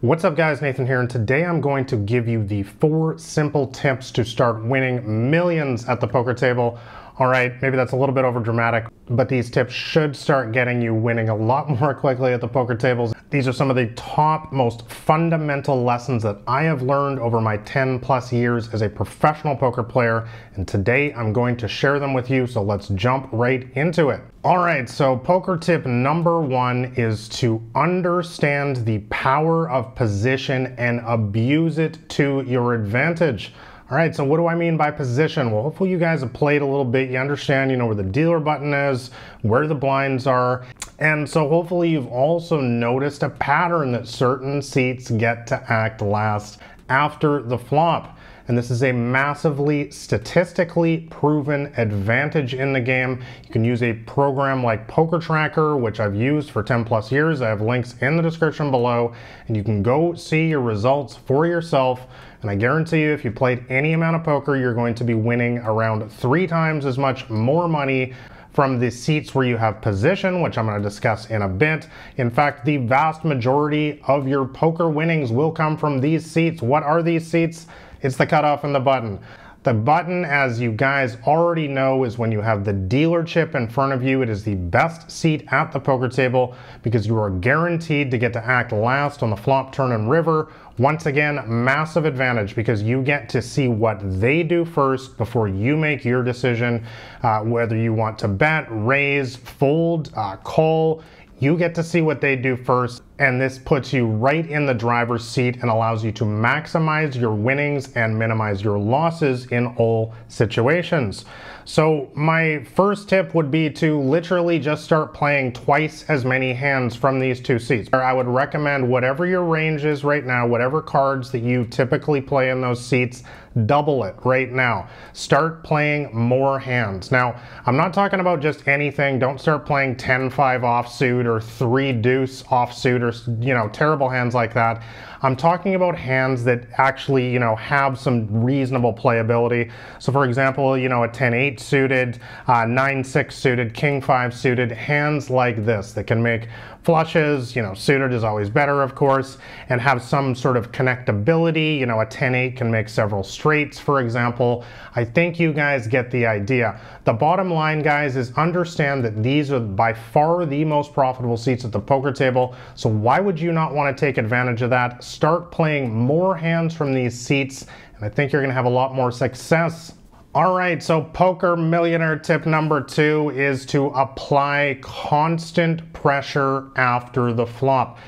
What's up guys, Nathan here, and today I'm going to give you the 4 simple tips to start winning millions at the poker table. Alright, maybe that's a little bit over dramatic, but these tips should start getting you winning a lot more quickly at the poker tables. These are some of the top, most fundamental lessons that I have learned over my 10 plus years as a professional poker player, and today I'm going to share them with you, so let's jump right into it. Alright, so poker tip number 1 is to understand the power of position and abuse it to your advantage. Alright, so what do I mean by position? Well, hopefully you guys have played a little bit. You understand, where the dealer button is, where the blinds are. And so hopefully you've also noticed a pattern that certain seats get to act last after the flop. And this is a massively statistically proven advantage in the game. You can use a program like Poker Tracker, which I've used for 10 plus years. I have links in the description below, and you can go see your results for yourself. And I guarantee you, if you played any amount of poker, you're going to be winning around 3 times as much more money from the seats where you have position, which I'm going to discuss in a bit. In fact, the vast majority of your poker winnings will come from these seats. What are these seats? It's the cutoff and the button. The button, as you guys already know, is when you have the dealer chip in front of you. It is the best seat at the poker table because you are guaranteed to get to act last on the flop, turn, and river. Once again, massive advantage because you get to see what they do first before you make your decision, whether you want to bet, raise, fold, call. You get to see what they do first, and this puts you right in the driver's seat and allows you to maximize your winnings and minimize your losses in all situations. So my first tip would be to literally just start playing twice as many hands from these 2 seats. I would recommend whatever your range is right now, whatever cards that you typically play in those seats, double it right now. Start playing more hands. Now, I'm not talking about just anything. Don't start playing 10-5 offsuit or 3 deuce offsuit or, terrible hands like that. I'm talking about hands that actually, have some reasonable playability. So for example, a 10-8 suited, 9-6 suited, king-5 suited, hands like this that can make flushes, suited is always better, of course, and have some sort of connectability. A 10-8 can make several straights, for example. I think you guys get the idea. The bottom line, guys, is understand that these are by far the most profitable seats at the poker table. So why would you not want to take advantage of that? Start playing more hands from these seats, and I think you're going to have a lot more success. Alright, so poker millionaire tip number 2 is to apply constant pressure after the flop.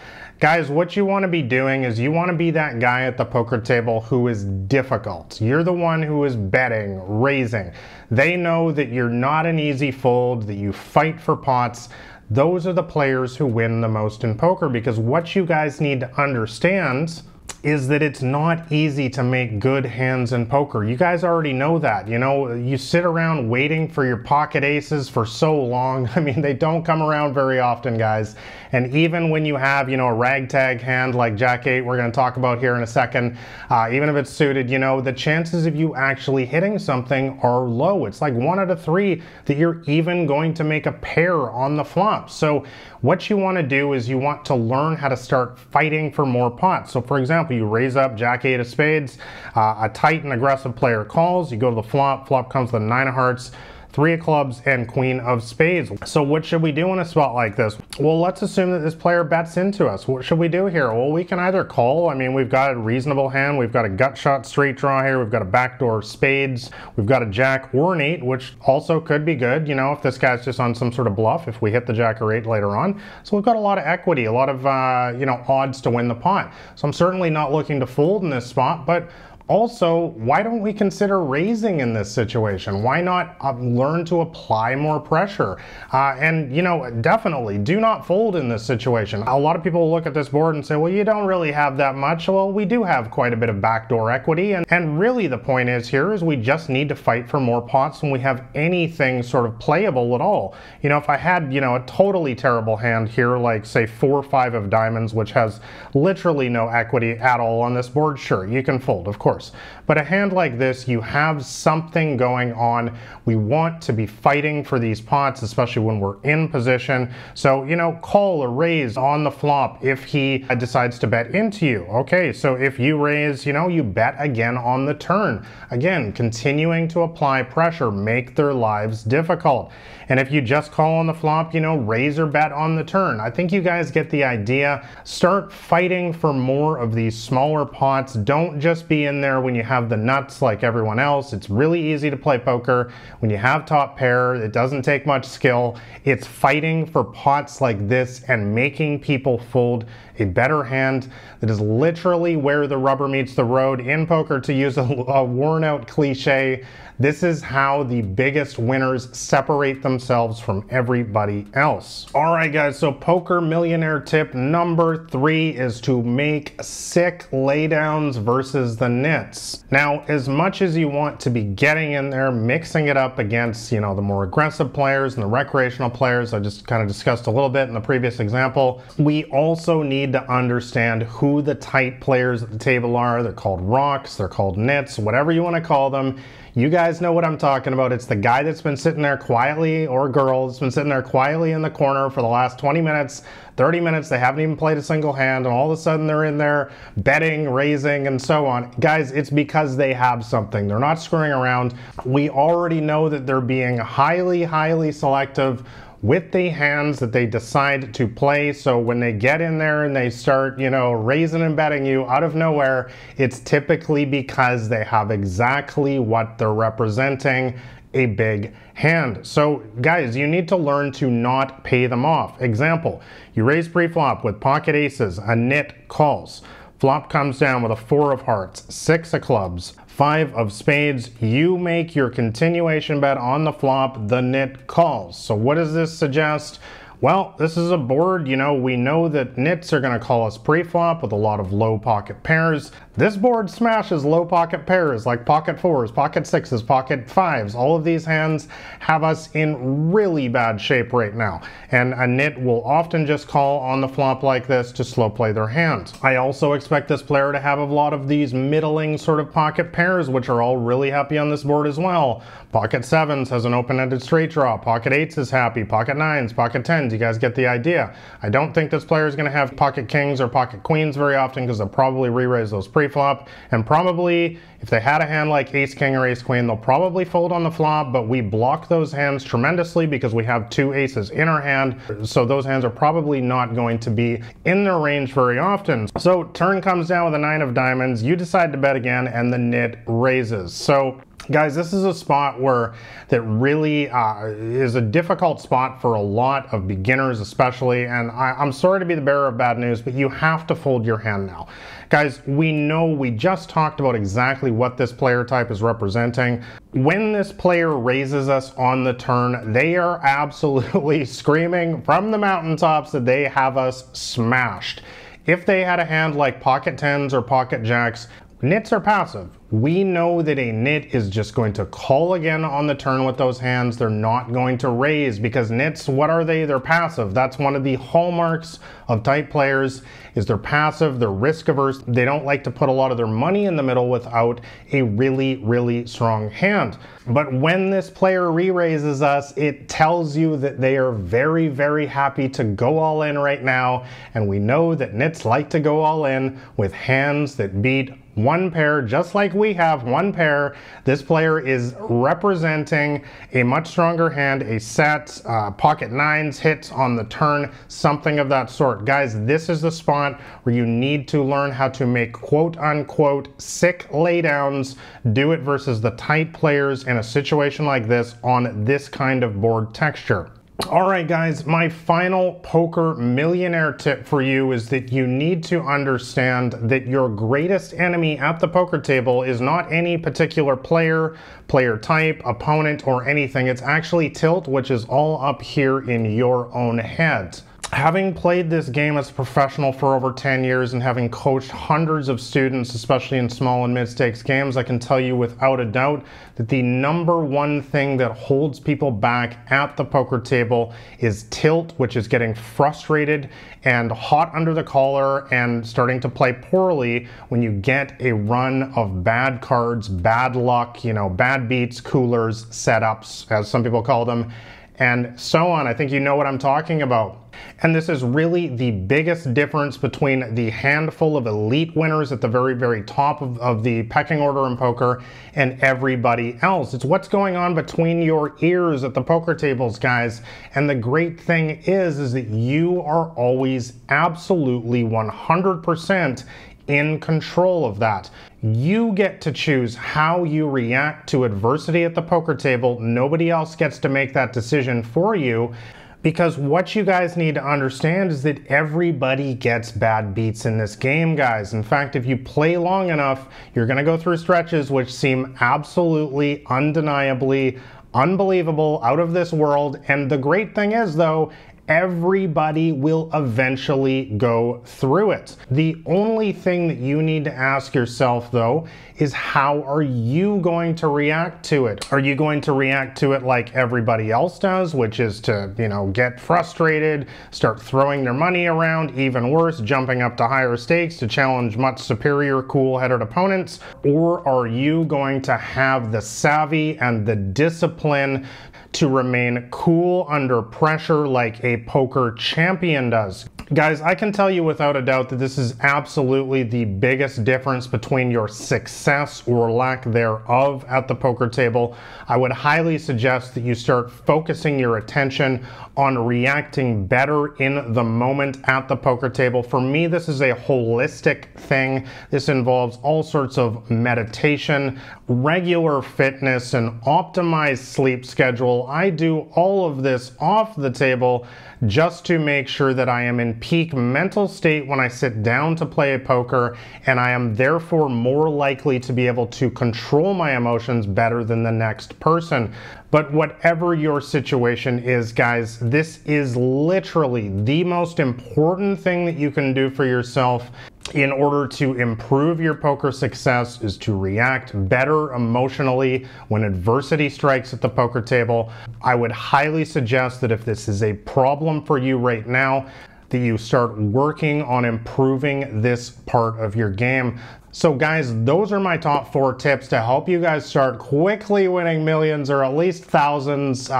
Guys, what you want to be doing is you want to be that guy at the poker table who is difficult. You're the one who is betting, raising. They know that you're not an easy fold, that you fight for pots. Those are the players who win the most in poker, because what you guys need to understand is that it's not easy to make good hands in poker. You guys already know that. You sit around waiting for your pocket aces for so long. I mean, they don't come around very often, guys. And even when you have, a ragtag hand like Jack 8, we're going to talk about here in a second, even if it's suited, the chances of you actually hitting something are low. It's like 1 out of 3 that you're even going to make a pair on the flop. So what you want to do is you want to learn how to start fighting for more pots. So for example, you raise up Jack 8 of spades, a tight and aggressive player calls, you go to the flop, flop comes the 9 of hearts, 3 of clubs, and queen of spades. So what should we do in a spot like this? Well, let's assume that this player bets into us. What should we do here? Well, we can either call. I mean, we've got a reasonable hand. We've got a gut shot straight draw here. We've got a backdoor spades. We've got a jack or an 8, which also could be good, if this guy's just on some sort of bluff, if we hit the jack or 8 later on. So we've got a lot of equity, a lot of, odds to win the pot. So I'm certainly not looking to fold in this spot, but also, why don't we consider raising in this situation? Why not learn to apply more pressure? And definitely do not fold in this situation. A lot of people will look at this board and say, well, you don't really have that much. Well, we do have quite a bit of backdoor equity. And really the point is here is we just need to fight for more pots when we have anything sort of playable at all. If I had, a totally terrible hand here, like say 4 or 5 of diamonds, which has literally no equity at all on this board, sure, you can fold, of course. course. But a hand like this, you have something going on. We want to be fighting for these pots, especially when we're in position. So, you know, call or raise on the flop if he decides to bet into you. Okay, so if you raise, you know, you bet again on the turn. Again, continuing to apply pressure, make their lives difficult. And if you just call on the flop, you know, raise or bet on the turn. I think you guys get the idea. Start fighting for more of these smaller pots. Don't just be in there when you have the nuts like everyone else. It's really easy to play poker when you have top pair. It doesn't take much skill. It's fighting for pots like this and making people fold a better hand. That is literally where the rubber meets the road in poker, to use a worn out cliche. This is how the biggest winners separate themselves from everybody else. All right, guys, so poker millionaire tip number 3 is to make sick laydowns versus the nits. Now, as much as you want to be getting in there, mixing it up against, you know, the more aggressive players and the recreational players I just kind of discussed a little bit in the previous example, we also need to understand who the tight players at the table are. They're called rocks, they're called nits, whatever you want to call them. You guys know what I'm talking about. It's the guy that's been sitting there quietly, or girl that's been sitting there quietly in the corner for the last 20 minutes, 30 minutes. They haven't even played a single hand, and all of a sudden they're in there betting, raising, and so on. Guys, it's because they have something. They're not screwing around. We already know that they're being highly, highly selective with the hands that they decide to play. So when they get in there and they start, you know, raising and betting you out of nowhere, it's typically because they have exactly what they're representing: a big hand. So guys, you need to learn to not pay them off. Example, you raise pre-flop with pocket aces, a nit calls. Flop comes down with a 4 of hearts, 6 of clubs, 5 of spades. You make your continuation bet on the flop, the nit calls. So what does this suggest? Well, this is a board, you know, we know that nits are going to call us pre-flop with a lot of low pocket pairs. This board smashes low pocket pairs like pocket 4s, pocket 6s, pocket 5s. All of these hands have us in really bad shape right now. And a nit will often just call on the flop like this to slow play their hand. I also expect this player to have a lot of these middling sort of pocket pairs, which are all really happy on this board as well. Pocket 7s has an open-ended straight draw. Pocket 8s is happy. Pocket 9s, pocket 10s. You guys get the idea. I don't think this player is going to have pocket kings or pocket queens very often, because they'll probably re-raise those pre-flop. And probably, if they had a hand like ace king or ace queen, they'll probably fold on the flop, but we block those hands tremendously because we have 2 aces in our hand. So those hands are probably not going to be in their range very often. So turn comes down with a 9 of diamonds. You decide to bet again, and the nit raises. So guys, this is a spot where that really is a difficult spot for a lot of beginners especially, and I'm sorry to be the bearer of bad news, but you have to fold your hand now. Guys, we know, we just talked about exactly what this player type is representing. When this player raises us on the turn, they are absolutely screaming from the mountaintops that they have us smashed. If they had a hand like pocket 10s or pocket jacks, nits are passive. We know that a nit is just going to call again on the turn with those hands. They're not going to raise, because nits, what are they? They're passive. That's one of the hallmarks of tight players, is they're passive, they're risk averse. They don't like to put a lot of their money in the middle without a really, really strong hand. But when this player re-raises us, it tells you that they are very, very happy to go all in right now. And we know that nits like to go all in with hands that beat one pair, just like we have one pair. This player is representing a much stronger hand, a set, pocket 9s, hits on the turn, something of that sort. Guys, this is the spot where you need to learn how to make quote unquote sick laydowns. Do it versus the tight players in a situation like this on this kind of board texture. All right, guys, my final poker millionaire tip for you is that you need to understand that your greatest enemy at the poker table is not any particular player, player type, opponent, or anything. It's actually tilt, which is all up here in your own head. Having played this game as a professional for over 10 years and having coached hundreds of students, especially in small and mid-stakes games, I can tell you without a doubt that the number one thing that holds people back at the poker table is tilt, which is getting frustrated and hot under the collar and starting to play poorly when you get a run of bad cards, bad luck, bad beats, coolers, setups, as some people call them, and so on. I think you know what I'm talking about. And this is really the biggest difference between the handful of elite winners at the very, very top of the pecking order in poker and everybody else. It's what's going on between your ears at the poker tables, guys. And the great thing is that you are always absolutely 100% in control of that. You get to choose how you react to adversity at the poker table. Nobody else gets to make that decision for you. Because what you guys need to understand is that everybody gets bad beats in this game, guys. In fact, if you play long enough, you're going to go through stretches which seem absolutely, undeniably, unbelievable, out of this world. And the great thing is, though, everybody will eventually go through it. The only thing that you need to ask yourself, though, is how are you going to react to it? Are you going to react to it like everybody else does, which is to, get frustrated, start throwing their money around, even worse, jumping up to higher stakes to challenge much superior, cool-headed opponents? Or are you going to have the savvy and the discipline to remain cool under pressure like a poker champion does? Guys, I can tell you without a doubt that this is absolutely the biggest difference between your success or lack thereof at the poker table. I would highly suggest that you start focusing your attention on reacting better in the moment at the poker table. For me, this is a holistic thing. This involves all sorts of meditation, regular fitness, and optimized sleep schedule. I do all of this off the table just to make sure that I am in peak mental state when I sit down to play a poker, and I am therefore more likely to be able to control my emotions better than the next person. But whatever your situation is, guys, this is literally the most important thing that you can do for yourself in order to improve your poker success, is to react better emotionally when adversity strikes at the poker table. I would highly suggest that if this is a problem for you right now, that you start working on improving this part of your game. So guys, those are my top 4 tips to help you guys start quickly winning millions, or at least thousands,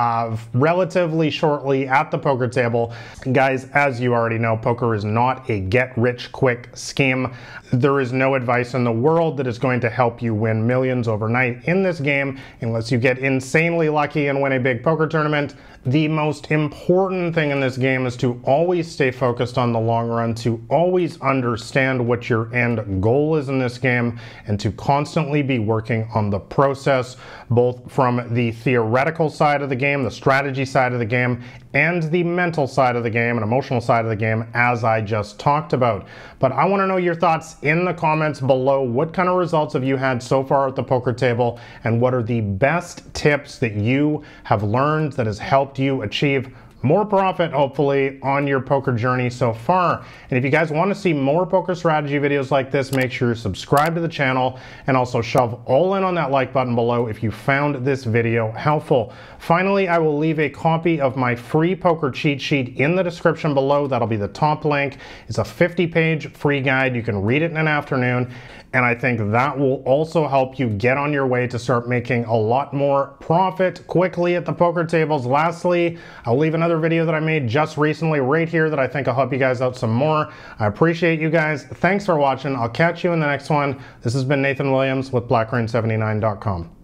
relatively shortly at the poker table. Guys, as you already know, poker is not a get-rich-quick scheme. There is no advice in the world that is going to help you win millions overnight in this game unless you get insanely lucky and win a big poker tournament. The most important thing in this game is to always stay focused on the long run, to always understand what your end goal is in this game, and to constantly be working on the process, both from the theoretical side of the game, the strategy side of the game, and the mental side of the game and emotional side of the game, as I just talked about. But I want to know your thoughts in the comments below. What kind of results have you had so far at the poker table, and what are the best tips that you have learned that has helped you achieve more profit, hopefully, on your poker journey so far? And if you guys want to see more poker strategy videos like this, make sure you subscribe to the channel, and also shove all in on that like button below if you found this video helpful. Finally, I will leave a copy of my free poker cheat sheet in the description below. That'll be the top link. It's a 50-page free guide. You can read it in an afternoon, and I think that will also help you get on your way to start making a lot more profit quickly at the poker tables. Lastly, I'll leave another video that I made just recently right here that I think will help you guys out some more. I appreciate you guys. Thanks for watching. I'll catch you in the next one. This has been Nathan Williams with BlackRain79.com.